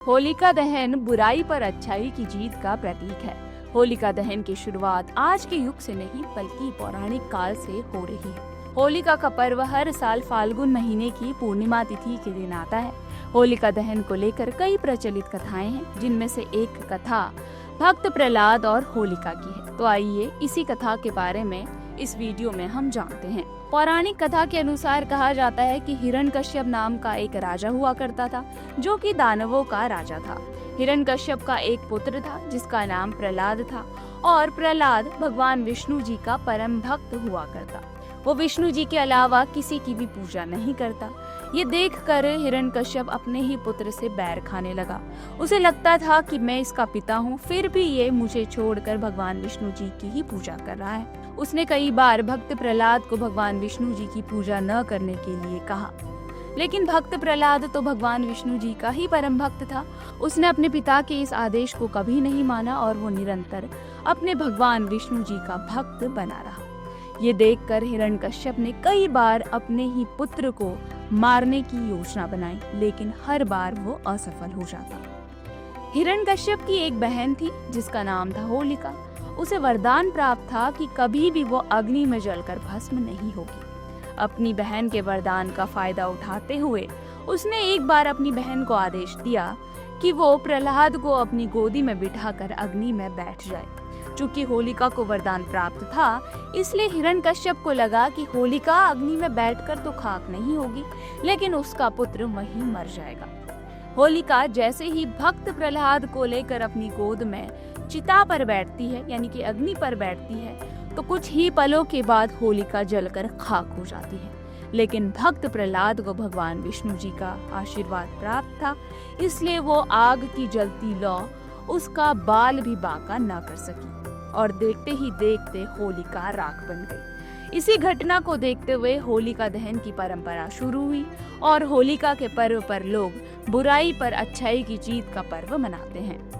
होलिका दहन बुराई पर अच्छाई की जीत का प्रतीक है। होलिका दहन की शुरुआत आज के युग से नहीं बल्कि पौराणिक काल से हो रही है। होलिका का पर्व हर साल फाल्गुन महीने की पूर्णिमा तिथि के दिन आता है। होलिका दहन को लेकर कई प्रचलित कथाएं हैं, जिनमें से एक कथा भक्त प्रहलाद और होलिका की है। तो आइए इसी कथा के बारे में इस वीडियो में हम जानते हैं। पौराणिक कथा के अनुसार कहा जाता है कि हिरण्यकश्यप नाम का एक राजा हुआ करता था, जो कि दानवों का राजा था। हिरण्यकश्यप का एक पुत्र था जिसका नाम प्रहलाद था, और प्रहलाद भगवान विष्णु जी का परम भक्त हुआ करता। वो विष्णु जी के अलावा किसी की भी पूजा नहीं करता। ये देखकर हिरण्यकश्यप अपने ही पुत्र से बैर खाने लगा। उसे लगता था कि मैं इसका पिता हूँ, फिर भी ये मुझे छोड़कर भगवान विष्णु जी की ही पूजा कर रहा है। उसने कई बार भक्त प्रहलाद को भगवान विष्णु जी की पूजा न करने के लिए कहा, लेकिन भक्त प्रहलाद तो भगवान विष्णु जी का ही परम भक्त था। उसने अपने पिता के इस आदेश को कभी नहीं माना और वो निरंतर अपने भगवान विष्णु जी का भक्त बना रहा। ये देखकर हिरण्यकश्यप ने कई बार अपने ही पुत्र को मारने की योजना बनाई, लेकिन हर बार वो असफल हो जाता। हिरण्यकश्यप की एक बहन थी जिसका नाम था होलिका। उसे वरदान प्राप्त था कि कभी भी वो अग्नि में जलकर भस्म नहीं होगी। अपनी बहन के वरदान का फायदा उठाते हुए उसने एक बार अपनी बहन को आदेश दिया कि वो प्रहलाद को अपनी गोदी में बिठाकर अग्नि में बैठ जाए। चूंकि होलिका को वरदान प्राप्त था, इसलिए हिरण्यकश्यप को लगा कि होलिका अग्नि में बैठकर तो खाक नहीं होगी, लेकिन उसका पुत्र वहीं मर जाएगा। होलिका जैसे ही भक्त प्रहलाद को लेकर अपनी गोद में चिता पर बैठती है, यानी कि अग्नि पर बैठती है, तो कुछ ही पलों के बाद होलिका जलकर खाक हो जाती है। लेकिन भक्त प्रहलाद को भगवान विष्णु जी का आशीर्वाद प्राप्त था, इसलिए वो आग की जलती लौ उसका बाल भी बांका न कर सकी, और देखते ही देखते होलिका राख बन गई। इसी घटना को देखते हुए होलिका दहन की परंपरा शुरू हुई, और होलिका के पर्व पर लोग बुराई पर अच्छाई की जीत का पर्व मनाते हैं।